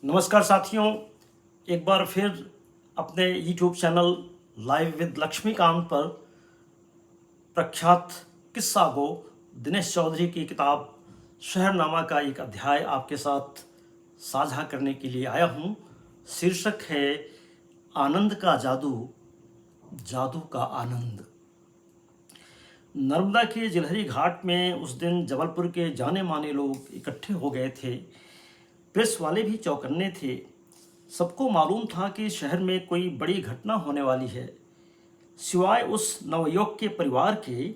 नमस्कार साथियों, एक बार फिर अपने YouTube channel live with Laxmikant पर प्रख्यात किस्सा गो दिनेश चौधरी की किताब शहरनामा का एक अध्याय आपके साथ साझा करने के लिए आया हूँ। शीर्षक है आनंद का जादू, जादू का आनंद। नर्मदा के जिलहरी घाट में उस दिन जबलपुर के जाने माने लोग इकट्ठे हो गए थे। प्रेस वाले भी चौकन्ने थे। सबको मालूम था कि शहर में कोई बड़ी घटना होने वाली है, सिवाय उस नवयुवक के परिवार के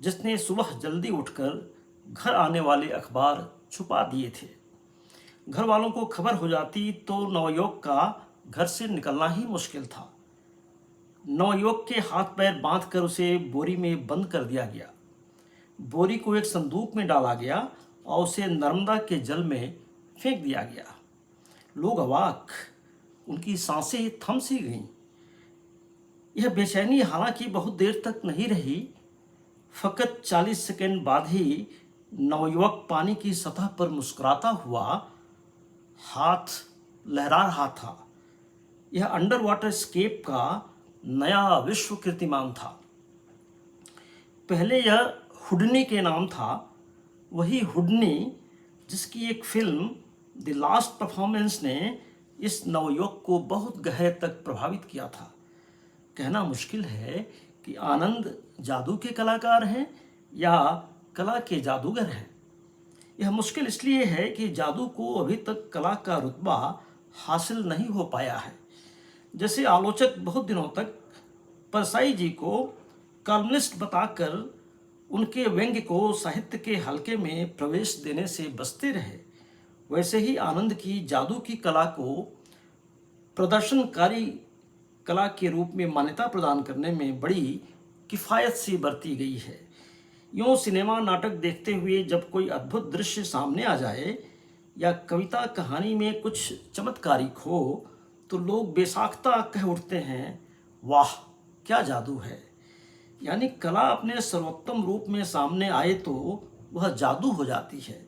जिसने सुबह जल्दी उठकर घर आने वाले अखबार छुपा दिए थे। घर वालों को खबर हो जाती तो नवयुवक का घर से निकलना ही मुश्किल था। नवयुवक के हाथ पैर बांधकर उसे बोरी में बंद कर दिया गया। बोरी को एक संदूक में डाला गया और उसे नर्मदा के जल में फेंक दिया गया। लोग अवाक, उनकी सांसें थम सी गईं। यह बेचैनी हालांकि बहुत देर तक नहीं रही। फकत 40 सेकंड बाद ही नवयुवक पानी की सतह पर मुस्कुराता हुआ हाथ लहरा रहा था। यह अंडर वाटर स्केप का नया विश्व कीर्तिमान था। पहले यह हुडनी के नाम था, वही हुडनी जिसकी एक फिल्म द लास्ट परफॉर्मेंस ने इस नवयुवक को बहुत गहरे तक प्रभावित किया था। कहना मुश्किल है कि आनंद जादू के कलाकार हैं या कला के जादूगर हैं। यह मुश्किल इसलिए है कि जादू को अभी तक कला का रुतबा हासिल नहीं हो पाया है। जैसे आलोचक बहुत दिनों तक परसाई जी को कॉलमनिस्ट बताकर उनके व्यंग्य को साहित्य के हलके में प्रवेश देने से बचते रहे, वैसे ही आनंद की जादू की कला को प्रदर्शनकारी कला के रूप में मान्यता प्रदान करने में बड़ी किफ़ायत से बरती गई है। यूँ सिनेमा नाटक देखते हुए जब कोई अद्भुत दृश्य सामने आ जाए या कविता कहानी में कुछ चमत्कारिक हो तो लोग बेसाख्ता कह उठते हैं, वाह क्या जादू है। यानी कला अपने सर्वोत्तम रूप में सामने आए तो वह जादू हो जाती है,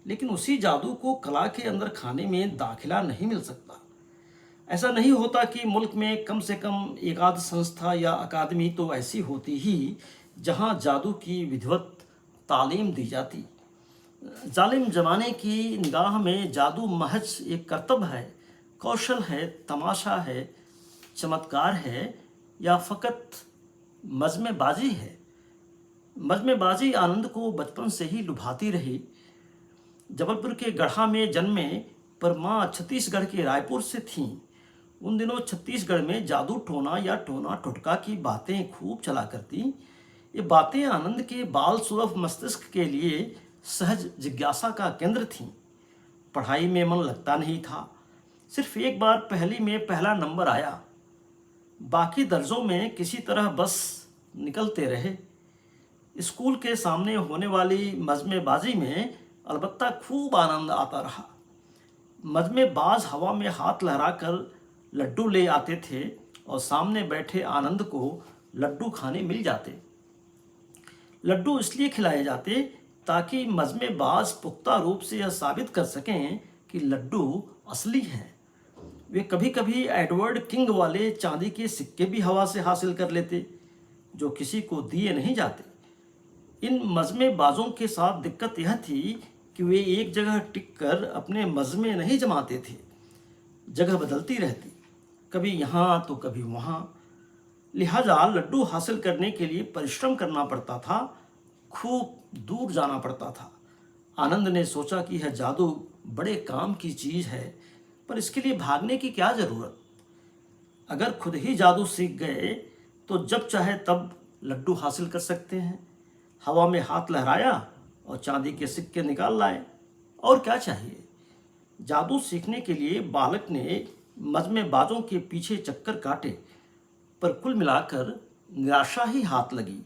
लेकिन उसी जादू को कला के अंदर खाने में दाखिला नहीं मिल सकता। ऐसा नहीं होता कि मुल्क में कम से कम एक आध संस्था या अकादमी तो ऐसी होती ही जहां जादू की विधिवत तालीम दी जाती। जालिम जमाने की निगाह में जादू महज एक कर्तव्य है, कौशल है, तमाशा है, चमत्कार है या फ़कत मजमेबाजी है। मजमेबाजी आनंद को बचपन से ही लुभाती रही। जबलपुर के गढ़ा में जन्मे पर माँ छत्तीसगढ़ के रायपुर से थीं। उन दिनों छत्तीसगढ़ में जादू टोना या टोना टोटका की बातें खूब चला करती। ये बातें आनंद के बाल सुलभ मस्तिष्क के लिए सहज जिज्ञासा का केंद्र थीं। पढ़ाई में मन लगता नहीं था। सिर्फ एक बार पहली में पहला नंबर आया, बाकी दर्जों में किसी तरह बस निकलते रहे। स्कूल के सामने होने वाली मजमेबाजी में अलबत्ता खूब आनंद आता रहा। मजमेबाज हवा में हाथ लहराकर लड्डू ले आते थे और सामने बैठे आनंद को लड्डू खाने मिल जाते। लड्डू इसलिए खिलाए जाते ताकि मजमेबाज पुख्ता रूप से यह साबित कर सकें कि लड्डू असली हैं। वे कभी कभी एडवर्ड किंग वाले चांदी के सिक्के भी हवा से हासिल कर लेते, जो किसी को दिए नहीं जाते। इन मजमेबाजों के साथ दिक्कत यह थी कि वे एक जगह टिककर अपने मजमे नहीं जमाते थे। जगह बदलती रहती, कभी यहाँ तो कभी वहाँ। लिहाजा लड्डू हासिल करने के लिए परिश्रम करना पड़ता था, खूब दूर जाना पड़ता था। आनंद ने सोचा कि यह जादू बड़े काम की चीज़ है, पर इसके लिए भागने की क्या ज़रूरत। अगर खुद ही जादू सीख गए तो जब चाहे तब लड्डू हासिल कर सकते हैं। हवा में हाथ लहराया और चांदी के सिक्के निकाल लाए, और क्या चाहिए। जादू सीखने के लिए बालक ने मजमेबाजों के पीछे चक्कर काटे, पर कुल मिलाकर निराशा ही हाथ लगी।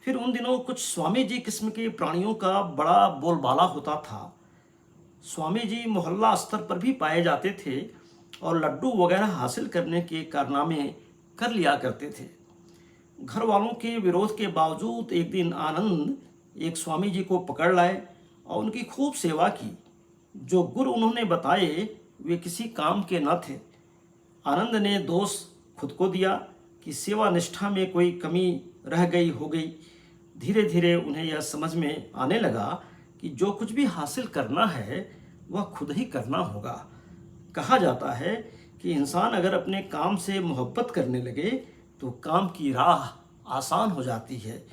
फिर उन दिनों कुछ स्वामी जी किस्म के प्राणियों का बड़ा बोलबाला होता था। स्वामी जी मोहल्ला स्तर पर भी पाए जाते थे और लड्डू वगैरह हासिल करने के कारनामे कर लिया करते थे। घर वालों के विरोध के बावजूद एक दिन आनंद एक स्वामी जी को पकड़ लाए और उनकी खूब सेवा की। जो गुर उन्होंने बताए वे किसी काम के न थे। आनंद ने दोष खुद को दिया कि सेवा निष्ठा में कोई कमी रह गई हो गई। धीरे धीरे उन्हें यह समझ में आने लगा कि जो कुछ भी हासिल करना है वह खुद ही करना होगा। कहा जाता है कि इंसान अगर अपने काम से मोहब्बत करने लगे तो काम की राह आसान हो जाती है।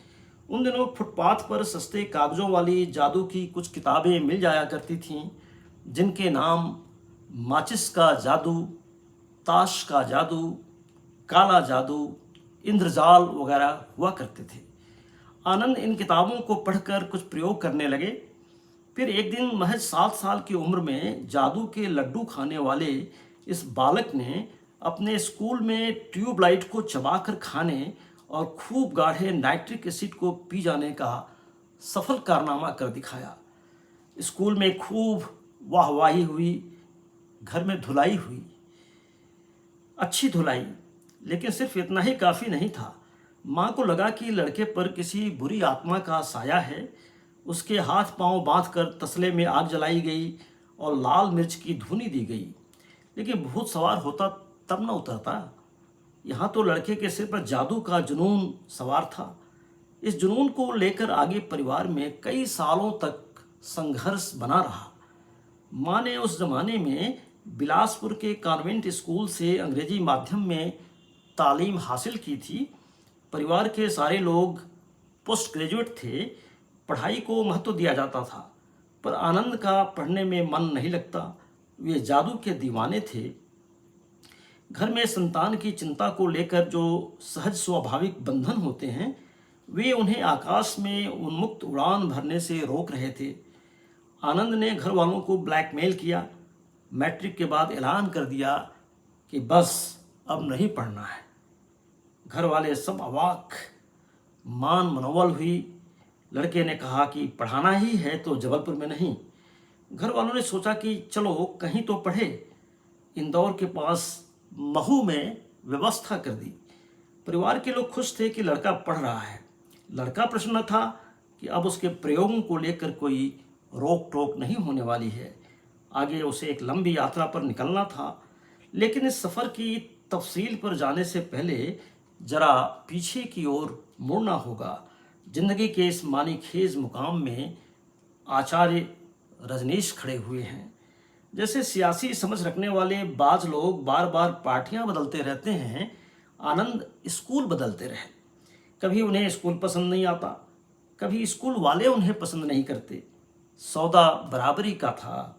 उन दिनों फुटपाथ पर सस्ते कागज़ों वाली जादू की कुछ किताबें मिल जाया करती थीं, जिनके नाम माचिस का जादू, ताश का जादू, काला जादू, इंद्रजाल वगैरह हुआ करते थे। आनंद इन किताबों को पढ़कर कुछ प्रयोग करने लगे। फिर एक दिन महज 7 साल की उम्र में जादू के लड्डू खाने वाले इस बालक ने अपने स्कूल में ट्यूबलाइट को चबाकर खाने और खूब गाढ़े नाइट्रिक एसिड को पी जाने का सफल कारनामा कर दिखाया। स्कूल में खूब वाहवाही हुई, घर में धुलाई हुई, अच्छी धुलाई, लेकिन सिर्फ इतना ही काफ़ी नहीं था। माँ को लगा कि लड़के पर किसी बुरी आत्मा का साया है। उसके हाथ पांव बांधकर तसले में आग जलाई गई और लाल मिर्च की धुनी दी गई, लेकिन भूत सवार होता तब न उतरता। यहाँ तो लड़के के सिर पर जादू का जुनून सवार था। इस जुनून को लेकर आगे परिवार में कई सालों तक संघर्ष बना रहा। माँ ने उस जमाने में बिलासपुर के कॉन्वेंट स्कूल से अंग्रेजी माध्यम में तालीम हासिल की थी। परिवार के सारे लोग पोस्ट ग्रेजुएट थे। पढ़ाई को महत्व दिया जाता था, पर आनंद का पढ़ने में मन नहीं लगता। वे जादू के दीवाने थे। घर में संतान की चिंता को लेकर जो सहज स्वाभाविक बंधन होते हैं, वे उन्हें आकाश में उन्मुक्त उड़ान भरने से रोक रहे थे। आनंद ने घर वालों को ब्लैकमेल किया। मैट्रिक के बाद ऐलान कर दिया कि बस अब नहीं पढ़ना है। घर वाले सब अवाक, मान मनोवल हुई। लड़के ने कहा कि पढ़ाना ही है तो जबलपुर में नहीं। घर वालों ने सोचा कि चलो कहीं तो पढ़े। इंदौर के पास महू में व्यवस्था कर दी। परिवार के लोग खुश थे कि लड़का पढ़ रहा है। लड़का प्रसन्न था कि अब उसके प्रयोगों को लेकर कोई रोक टोक नहीं होने वाली है। आगे उसे एक लंबी यात्रा पर निकलना था, लेकिन इस सफ़र की तफसील पर जाने से पहले जरा पीछे की ओर मुड़ना होगा। जिंदगी के इस मानीखेज मुकाम में आचार्य रजनीश खड़े हुए हैं। जैसे सियासी समझ रखने वाले बाज लोग बार बार पार्टियां बदलते रहते हैं, आनंद स्कूल बदलते रहे। कभी उन्हें स्कूल पसंद नहीं आता, कभी स्कूल वाले उन्हें पसंद नहीं करते। सौदा बराबरी का था।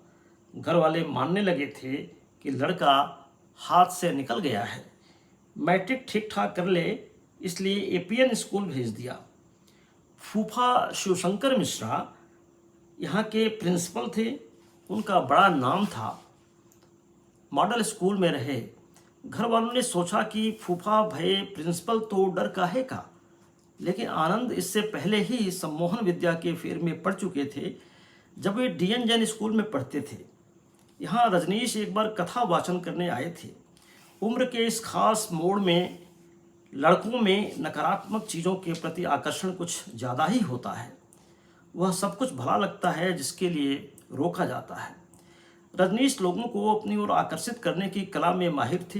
घर वाले मानने लगे थे कि लड़का हाथ से निकल गया है। मैट्रिक ठीक ठाक कर ले, इसलिए एपीएन स्कूल भेज दिया। फूफा शिवशंकर मिश्रा यहाँ के प्रिंसिपल थे। उनका बड़ा नाम था। मॉडल स्कूल में रहे। घर वालों ने सोचा कि फूफा भये प्रिंसिपल तो डर काहे का, लेकिन आनंद इससे पहले ही सम्मोहन विद्या के फेर में पढ़ चुके थे जब वे डीएन जैन स्कूल में पढ़ते थे। यहाँ रजनीश एक बार कथा वाचन करने आए थे। उम्र के इस खास मोड़ में लड़कों में नकारात्मक चीज़ों के प्रति आकर्षण कुछ ज़्यादा ही होता है। वह सब कुछ भला लगता है जिसके लिए रोका जाता है। रजनीश लोगों को अपनी ओर आकर्षित करने की कला में माहिर थे।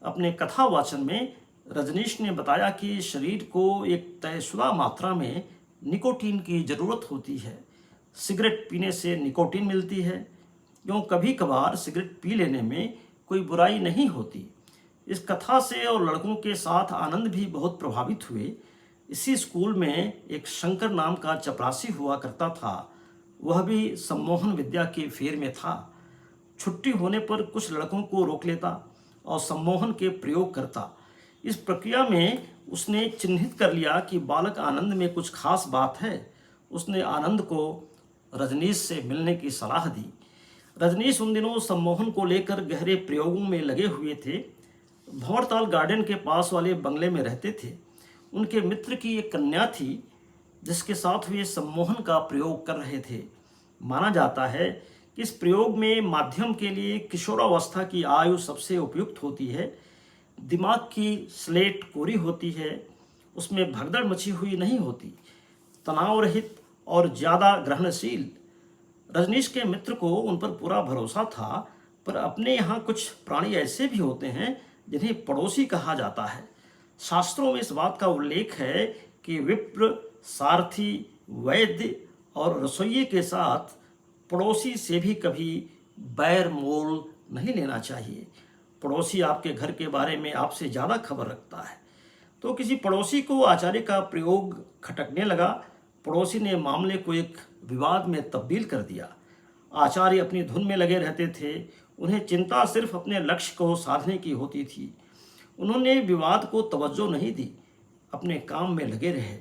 अपने कथा वाचन में रजनीश ने बताया कि शरीर को एक तयशुदा मात्रा में निकोटीन की ज़रूरत होती है। सिगरेट पीने से निकोटीन मिलती है। यूँ कभी कभार सिगरेट पी लेने में कोई बुराई नहीं होती। इस कथा से और लड़कों के साथ आनंद भी बहुत प्रभावित हुए। इसी स्कूल में एक शंकर नाम का चपरासी हुआ करता था। वह भी सम्मोहन विद्या के फेर में था। छुट्टी होने पर कुछ लड़कों को रोक लेता और सम्मोहन के प्रयोग करता। इस प्रक्रिया में उसने चिन्हित कर लिया कि बालक आनंद में कुछ खास बात है। उसने आनंद को रजनीश से मिलने की सलाह दी। रजनीश उन दिनों सम्मोहन को लेकर गहरे प्रयोगों में लगे हुए थे। भंवरताल गार्डन के पास वाले बंगले में रहते थे। उनके मित्र की एक कन्या थी जिसके साथ वे सम्मोहन का प्रयोग कर रहे थे। माना जाता है कि इस प्रयोग में माध्यम के लिए किशोरावस्था की आयु सबसे उपयुक्त होती है। दिमाग की स्लेट कोरी होती है, उसमें भगदड़ मची हुई नहीं होती, तनाव रहित और ज़्यादा ग्रहणशील। रजनीश के मित्र को उन पर पूरा भरोसा था। पर अपने यहाँ कुछ प्राणी ऐसे भी होते हैं जिन्हें पड़ोसी कहा जाता है। शास्त्रों में इस बात का उल्लेख है कि विप्र, सारथी, वैद्य और रसोइये के साथ पड़ोसी से भी कभी बैर मोल नहीं लेना चाहिए। पड़ोसी आपके घर के बारे में आपसे ज़्यादा खबर रखता है। तो किसी पड़ोसी को आचार्य का प्रयोग खटकने लगा। पड़ोसी ने मामले को एक विवाद में तब्दील कर दिया। आचार्य अपनी धुन में लगे रहते थे। उन्हें चिंता सिर्फ अपने लक्ष्य को साधने की होती थी। उन्होंने विवाद को तवज्जो नहीं दी, अपने काम में लगे रहे।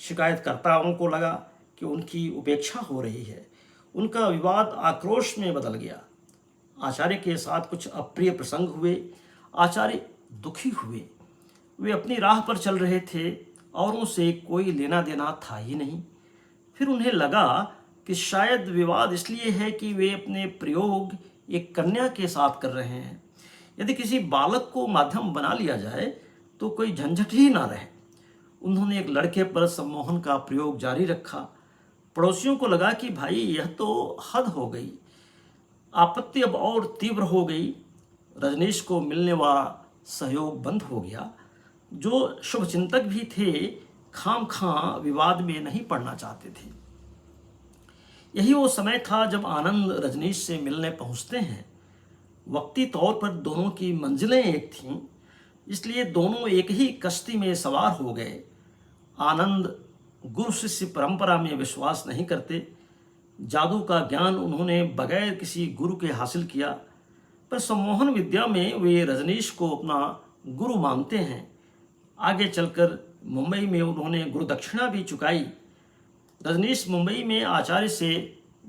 शिकायतकर्ताओं को लगा कि उनकी उपेक्षा हो रही है। उनका विवाद आक्रोश में बदल गया। आचार्य के साथ कुछ अप्रिय प्रसंग हुए। आचार्य दुखी हुए। वे अपनी राह पर चल रहे थे, औरों से कोई लेना देना था ही नहीं। फिर उन्हें लगा कि शायद विवाद इसलिए है कि वे अपने प्रयोग एक कन्या के साथ कर रहे हैं। यदि किसी बालक को माध्यम बना लिया जाए तो कोई झंझट ही ना रहे। उन्होंने एक लड़के पर सम्मोहन का प्रयोग जारी रखा। पड़ोसियों को लगा कि भाई यह तो हद हो गई। आपत्ति अब और तीव्र हो गई। रजनीश को मिलने वाला सहयोग बंद हो गया। जो शुभचिंतक भी थे, खाम खां विवाद में नहीं पड़ना चाहते थे। यही वो समय था जब आनंद रजनीश से मिलने पहुंचते हैं। वक्ती तौर पर दोनों की मंजिलें एक थीं, इसलिए दोनों एक ही कश्ती में सवार हो गए। आनंद गुरु शिष्य परंपरा में विश्वास नहीं करते। जादू का ज्ञान उन्होंने बगैर किसी गुरु के हासिल किया, पर सम्मोहन विद्या में वे रजनीश को अपना गुरु मानते हैं। आगे चलकर मुंबई में उन्होंने गुरु दक्षिणा भी चुकाई। रजनीश मुंबई में आचार्य से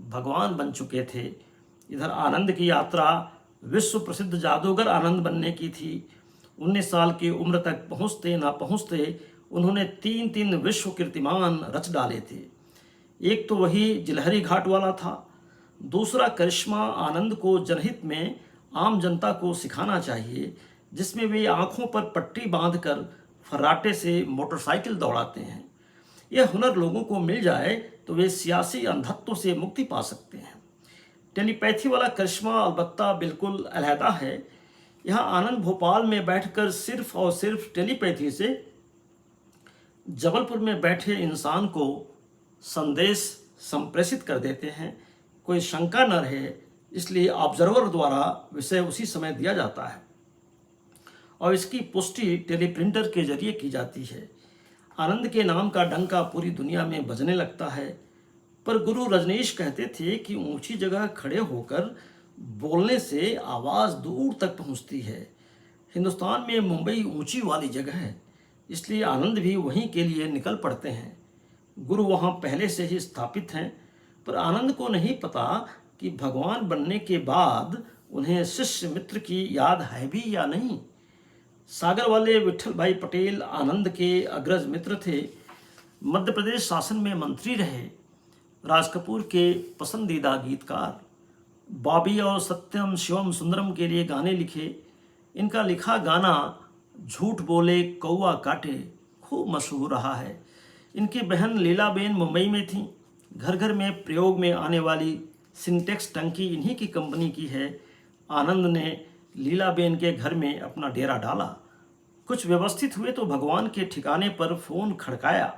भगवान बन चुके थे। इधर आनंद की यात्रा विश्व प्रसिद्ध जादूगर आनंद बनने की थी। 19 साल की उम्र तक पहुँचते ना पहुँचते उन्होंने 3 विश्व कीर्तिमान रच डाले थे। एक तो वही जिलहरी घाट वाला था। दूसरा करिश्मा आनंद को जनहित में आम जनता को सिखाना चाहिए, जिसमें वे आंखों पर पट्टी बांधकर फर्राटे से मोटरसाइकिल दौड़ाते हैं। यह हुनर लोगों को मिल जाए तो वे सियासी अंधत्व से मुक्ति पा सकते हैं। टेलीपैथी वाला करिश्मा अलबत्ता बिल्कुल अलहदा है। यहाँ आनंद भोपाल में बैठकर सिर्फ और सिर्फ टेलीपैथी से जबलपुर में बैठे इंसान को संदेश संप्रेषित कर देते हैं। कोई शंका न रहे, इसलिए ऑब्जर्वर द्वारा विषय उसी समय दिया जाता है और इसकी पुष्टि टेलीप्रिंटर के जरिए की जाती है। आनंद के नाम का डंका पूरी दुनिया में बजने लगता है। पर गुरु रजनीश कहते थे कि ऊंची जगह खड़े होकर बोलने से आवाज़ दूर तक पहुंचती है। हिंदुस्तान में मुंबई ऊंची वाली जगह है, इसलिए आनंद भी वहीं के लिए निकल पड़ते हैं। गुरु वहाँ पहले से ही स्थापित हैं, पर आनंद को नहीं पता कि भगवान बनने के बाद उन्हें शिष्य मित्र की याद है भी या नहीं। सागर वाले विट्ठल भाई पटेल आनंद के अग्रज मित्र थे। मध्य प्रदेश शासन में मंत्री रहे। राज कपूर के पसंदीदा गीतकार। बॉबी और सत्यम शिवम सुंदरम के लिए गाने लिखे। इनका लिखा गाना झूठ बोले कौआ काटे खूब मशहूर रहा है। इनकी बहन लीलाबेन मुंबई में थीं। घर घर में प्रयोग में आने वाली सिंटेक्स टंकी इन्हीं की कंपनी की है। आनंद ने लीलाबेन के घर में अपना डेरा डाला। कुछ व्यवस्थित हुए तो भगवान के ठिकाने पर फ़ोन खड़काया।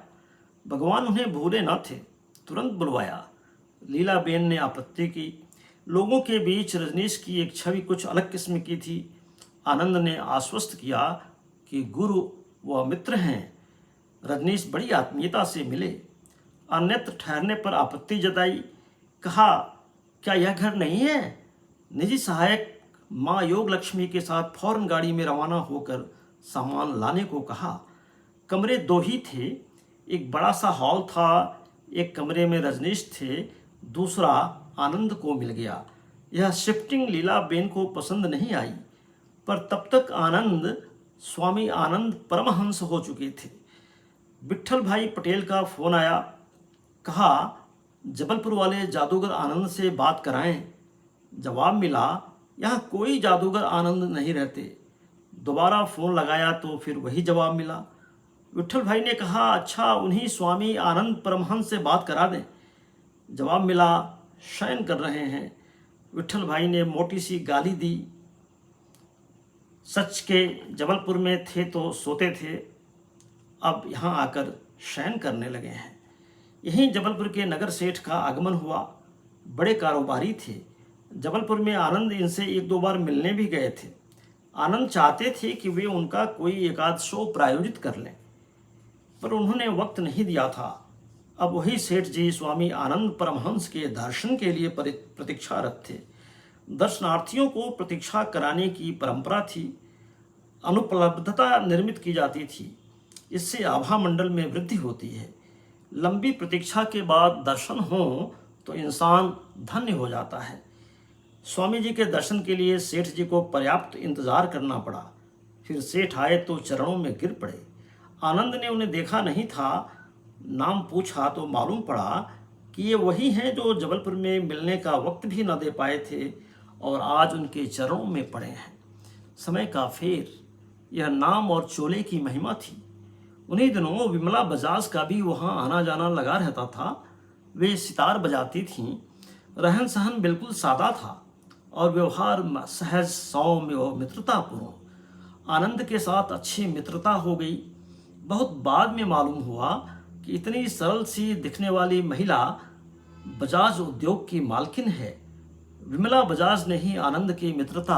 भगवान उन्हें भूले न थे, तुरंत बुलवाया। लीलाबेन ने आपत्ति की। लोगों के बीच रजनीश की एक छवि कुछ अलग किस्म की थी। आनंद ने आश्वस्त किया कि गुरु व मित्र हैं। रजनीश बड़ी आत्मीयता से मिले। अन्यत्र ठहरने पर आपत्ति जताई। कहा, क्या यह घर नहीं है? निजी सहायक माँ योग लक्ष्मी के साथ फौरन गाड़ी में रवाना होकर सामान लाने को कहा। कमरे 2 ही थे। एक बड़ा सा हॉल था। एक कमरे में रजनीश थे, दूसरा आनंद को मिल गया। यह शिफ्टिंग लीलाबेन को पसंद नहीं आई, पर तब तक आनंद स्वामी आनंद परमहंस हो चुके थे। विट्ठल भाई पटेल का फ़ोन आया। कहा, जबलपुर वाले जादूगर आनंद से बात कराएं। जवाब मिला, यहाँ कोई जादूगर आनंद नहीं रहते। दोबारा फ़ोन लगाया तो फिर वही जवाब मिला। विट्ठल भाई ने कहा, अच्छा उन्हीं स्वामी आनंद परमहंस से बात करा दें। जवाब मिला, शयन कर रहे हैं। विट्ठल भाई ने मोटी सी गाली दी। सच के जबलपुर में थे तो सोते थे, अब यहाँ आकर शयन करने लगे हैं। यहीं जबलपुर के नगर सेठ का आगमन हुआ। बड़े कारोबारी थे। जबलपुर में आनंद इनसे एक दो बार मिलने भी गए थे। आनंद चाहते थे कि वे उनका कोई एकाध शो प्रायोजित कर लें, पर उन्होंने वक्त नहीं दिया था। अब वही सेठ जी स्वामी आनंद परमहंस के दर्शन के लिए प्रतीक्षारत थे। दर्शनार्थियों को प्रतीक्षा कराने की परंपरा थी। अनुपलब्धता निर्मित की जाती थी। इससे आभा मंडल में वृद्धि होती है। लंबी प्रतीक्षा के बाद दर्शन हो तो इंसान धन्य हो जाता है। स्वामी जी के दर्शन के लिए सेठ जी को पर्याप्त इंतजार करना पड़ा। फिर सेठ आए तो चरणों में गिर पड़े। आनंद ने उन्हें देखा नहीं था। नाम पूछा तो मालूम पड़ा कि ये वही हैं जो जबलपुर में मिलने का वक्त भी न दे पाए थे और आज उनके चरणों में पड़े हैं। समय का फेर, यह नाम और चोले की महिमा थी। उन्हीं दिनों विमला बजाज का भी वहाँ आना जाना लगा रहता था। वे सितार बजाती थीं। रहन सहन बिल्कुल सादा था और व्यवहार सहज, सौम्य और मित्रतापूर्ण। आनंद के साथ अच्छी मित्रता हो गई। बहुत बाद में मालूम हुआ कि इतनी सरल सी दिखने वाली महिला बजाज उद्योग की मालकिन है। विमला बजाज ने ही आनंद की मित्रता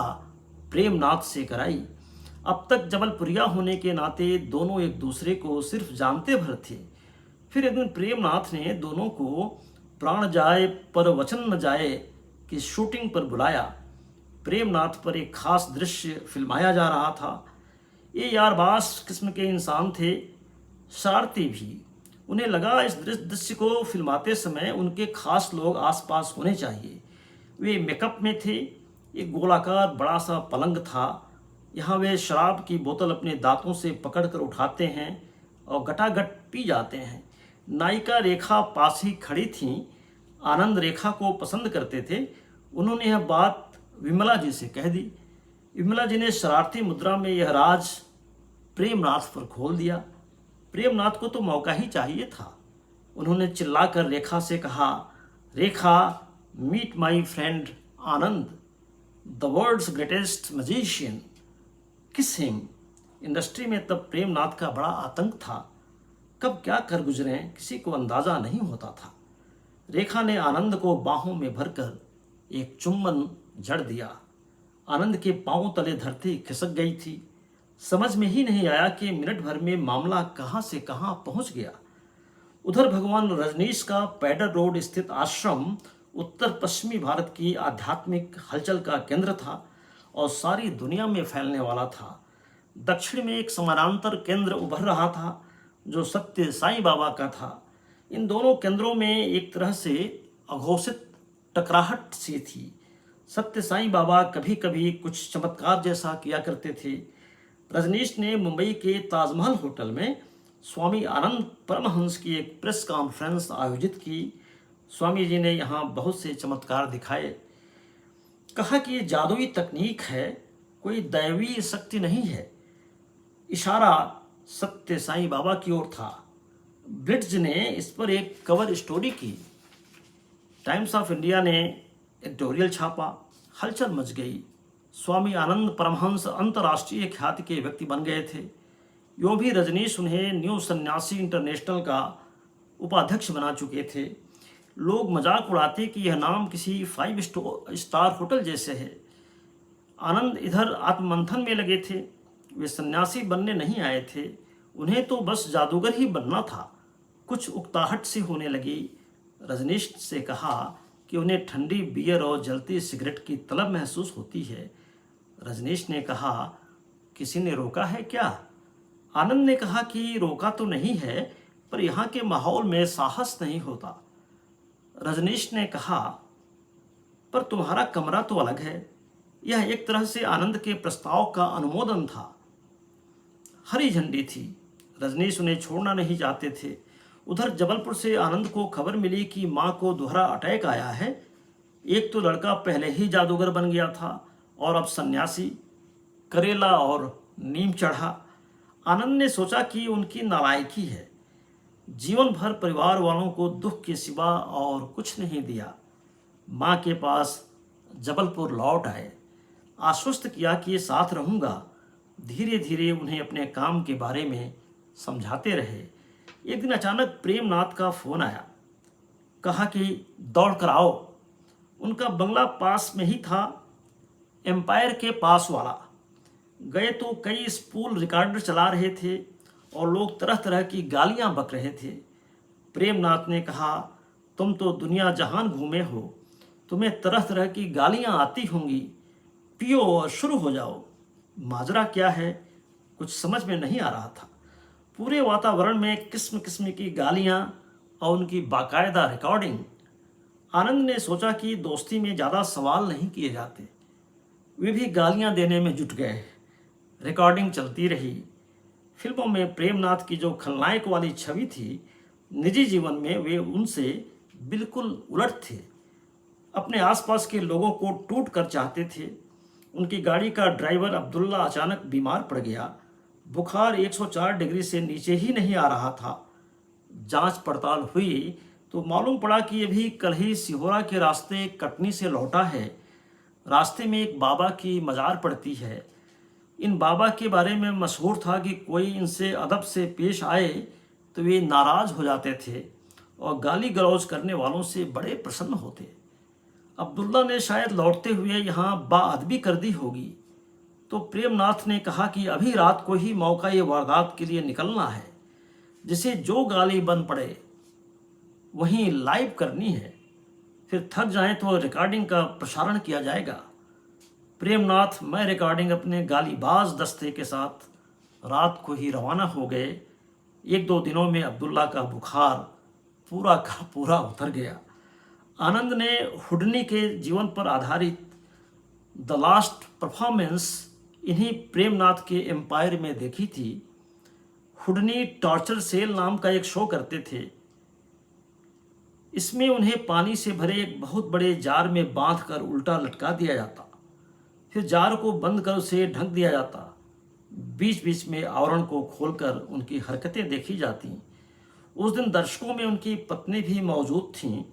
प्रेमनाथ से कराई। अब तक जबलपुरिया होने के नाते दोनों एक दूसरे को सिर्फ जानते भर थे। फिर एक दिन प्रेमनाथ ने दोनों को प्राण जाए पर वचन न जाए की शूटिंग पर बुलाया। प्रेमनाथ पर एक खास दृश्य फिल्माया जा रहा था। ये यारबाज किस्म के इंसान थे, शरारती भी। उन्हें लगा इस दृश्य को फिल्माते समय उनके खास लोग आसपास होने चाहिए। वे मेकअप में थे। एक गोलाकार बड़ा सा पलंग था। यहाँ वे शराब की बोतल अपने दांतों से पकड़कर उठाते हैं और गटागट पी जाते हैं। नायिका रेखा पास ही खड़ी थीं। आनंद रेखा को पसंद करते थे। उन्होंने यह बात विमला जी से कह दी। विमला जी ने शरारती मुद्रा में यह राज प्रेमनाथ पर खोल दिया। प्रेमनाथ को तो मौका ही चाहिए था। उन्होंने चिल्लाकर रेखा से कहा, Rekha, meet my friend Anand, the world's greatest magician, kiss him. Industry में तब प्रेमनाथ का बड़ा आतंक था। कब क्या कर गुजरे किसी को अंदाजा नहीं होता था। रेखा ने आनंद को बाहों में भरकर एक चुम्बन जड़ दिया। आनंद के पांव तले धरती खिसक गई थी। समझ में ही नहीं आया कि मिनट भर में मामला कहां से कहां पहुंच गया। उधर भगवान रजनीश का पैडर रोड स्थित आश्रम उत्तर पश्चिमी भारत की आध्यात्मिक हलचल का केंद्र था और सारी दुनिया में फैलने वाला था। दक्षिण में एक समानांतर केंद्र उभर रहा था जो सत्य साईं बाबा का था। इन दोनों केंद्रों में एक तरह से अघोषित टकराहट सी थी। सत्य साईं बाबा कभी कभी कुछ चमत्कार जैसा किया करते थे। रजनीश ने मुंबई के ताजमहल होटल में स्वामी आनंद परमहंस की एक प्रेस कॉन्फ्रेंस आयोजित की। स्वामी जी ने यहाँ बहुत से चमत्कार दिखाए। कहा कि ये जादुई तकनीक है, कोई दैवी शक्ति नहीं है। इशारा सत्य साईं बाबा की ओर था। ब्लिट्ज ने इस पर एक कवर स्टोरी की। टाइम्स ऑफ इंडिया ने एडिटोरियल छापा। हलचल मच गई। स्वामी आनंद परमहंस अंतर्राष्ट्रीय ख्याति के व्यक्ति बन गए थे। यूँ भी रजनीश उन्हें न्यू सन्यासी इंटरनेशनल का उपाध्यक्ष बना चुके थे। लोग मजाक उड़ाते कि यह नाम किसी 5 स्टार होटल जैसे है। आनंद इधर आत्ममंथन में लगे थे। वे सन्यासी बनने नहीं आए थे, उन्हें तो बस जादूगर ही बनना था। कुछ उकताहट सी होने लगी। रजनीश से कहा कि उन्हें ठंडी बियर और जलती सिगरेट की तलब महसूस होती है। रजनीश ने कहा, किसी ने रोका है क्या? आनंद ने कहा कि रोका तो नहीं है, पर यहाँ के माहौल में साहस नहीं होता। रजनीश ने कहा, पर तुम्हारा कमरा तो अलग है। यह एक तरह से आनंद के प्रस्ताव का अनुमोदन था। हरी झंडी थी। रजनीश उन्हें छोड़ना नहीं चाहते थे। उधर जबलपुर से आनंद को खबर मिली कि माँ को दोहरा अटैक आया है। एक तो लड़का पहले ही जादूगर बन गया था और अब सन्यासी। करेला और नीम चढ़ा। आनंद ने सोचा कि उनकी नालायकी है। जीवन भर परिवार वालों को दुख के सिवा और कुछ नहीं दिया। माँ के पास जबलपुर लौट आए। आश्वस्त किया कि ये साथ रहूँगा। धीरे धीरे उन्हें अपने काम के बारे में समझाते रहे। एक दिन अचानक प्रेमनाथ का फ़ोन आया। कहा कि दौड़ कर आओ। उनका बंगला पास में ही था, एम्पायर के पास वाला। गए तो कई स्पूल रिकॉर्डर चला रहे थे और लोग तरह तरह की गालियां बक रहे थे। प्रेमनाथ ने कहा, तुम तो दुनिया जहान घूमे हो, तुम्हें तरह तरह की गालियां आती होंगी, पियो और शुरू हो जाओ। माजरा क्या है, कुछ समझ में नहीं आ रहा था। पूरे वातावरण में किस्म किस्म की गालियां और उनकी बाकायदा रिकॉर्डिंग। आनंद ने सोचा कि दोस्ती में ज़्यादा सवाल नहीं किए जाते। वे भी गालियां देने में जुट गए। रिकॉर्डिंग चलती रही। फिल्मों में प्रेमनाथ की जो खलनायक वाली छवि थी, निजी जीवन में वे उनसे बिल्कुल उलट थे। अपने आसपास के लोगों को टूट कर चाहते थे। उनकी गाड़ी का ड्राइवर अब्दुल्ला अचानक बीमार पड़ गया। बुखार 104 डिग्री से नीचे ही नहीं आ रहा था। जांच पड़ताल हुई तो मालूम पड़ा कि ये भी कल ही सिहोरा के रास्ते कटनी से लौटा है। रास्ते में एक बाबा की मज़ार पड़ती है। इन बाबा के बारे में मशहूर था कि कोई इनसे अदब से पेश आए तो वे नाराज़ हो जाते थे और गाली गलौज करने वालों से बड़े प्रसन्न होते। अब्दुल्ला ने शायद लौटते हुए यहाँ बाअदबी कर दी होगी, तो प्रेमनाथ ने कहा कि अभी रात को ही मौका ये वारदात के लिए निकलना है। जिसे जो गाली बन पड़े वहीं लाइव करनी है, फिर थक जाएं तो रिकॉर्डिंग का प्रसारण किया जाएगा। प्रेमनाथ मैं रिकॉर्डिंग अपने गालीबाज दस्ते के साथ रात को ही रवाना हो गए। 1-2 दिनों में अब्दुल्ला का बुखार पूरा का पूरा उतर गया। आनंद ने हुडनी के जीवन पर आधारित द लास्ट परफॉर्मेंस इन्हीं प्रेमनाथ के एम्पायर में देखी थी। हुडनी टॉर्चर सेल नाम का एक शो करते थे। इसमें उन्हें पानी से भरे एक बहुत बड़े जार में बांधकर उल्टा लटका दिया जाता, फिर जार को बंद कर उसे ढक दिया जाता। बीच बीच में आवरण को खोलकर उनकी हरकतें देखी जाती। उस दिन दर्शकों में उनकी पत्नी भी मौजूद थीं।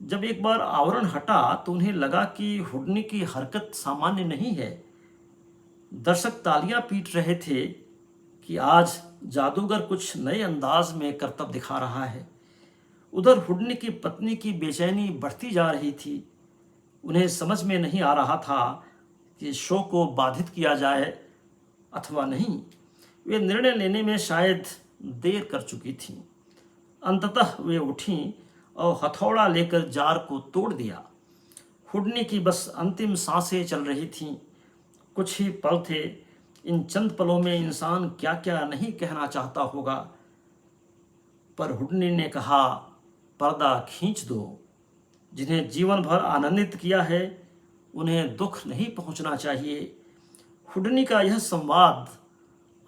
जब एक बार आवरण हटा तो उन्हें लगा कि हुडनी की हरकत सामान्य नहीं है। दर्शक तालियां पीट रहे थे कि आज जादूगर कुछ नए अंदाज में करतब दिखा रहा है। उधर हुडनी की पत्नी की बेचैनी बढ़ती जा रही थी। उन्हें समझ में नहीं आ रहा था कि शो को बाधित किया जाए अथवा नहीं। वे निर्णय लेने में शायद देर कर चुकी थीं। अंततः वे उठीं और हथौड़ा लेकर जार को तोड़ दिया। हुडनी की बस अंतिम सांसें चल रही थीं। कुछ ही पल थे। इन चंद पलों में इंसान क्या क्या नहीं कहना चाहता होगा, पर हुडनी ने कहा, पर्दा खींच दो। जिन्हें जीवन भर आनंदित किया है उन्हें दुख नहीं पहुंचना चाहिए। हुडनी का यह संवाद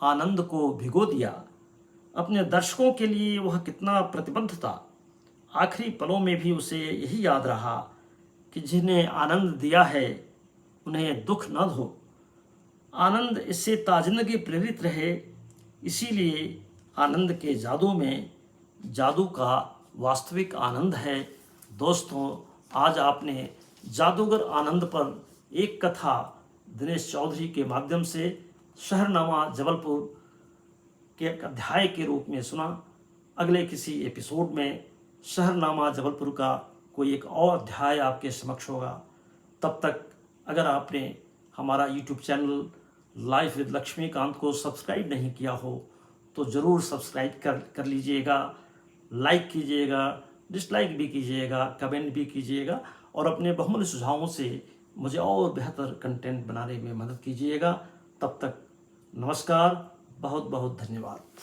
आनंद को भिगो दिया। अपने दर्शकों के लिए वह कितना प्रतिबद्ध था। आखिरी पलों में भी उसे यही याद रहा कि जिन्हें आनंद दिया है उन्हें दुख न दो। आनंद इससे ताजनगी प्रेरित रहे। इसीलिए आनंद के जादू में जादू का वास्तविक आनंद है। दोस्तों, आज आपने जादूगर आनंद पर एक कथा दिनेश चौधरी के माध्यम से शहरनामा जबलपुर के एक अध्याय के रूप में सुना। अगले किसी एपिसोड में शहरनामा जबलपुर का कोई एक और अध्याय आपके समक्ष होगा। तब तक अगर आपने हमारा YouTube channel life with Laxmikant को सब्सक्राइब नहीं किया हो तो ज़रूर सब्सक्राइब कर लीजिएगा, लाइक कीजिएगा, डिसलाइक भी कीजिएगा, कमेंट भी कीजिएगा और अपने बहुमूल्य सुझावों से मुझे और बेहतर कंटेंट बनाने में मदद कीजिएगा। तब तक नमस्कार, बहुत बहुत धन्यवाद।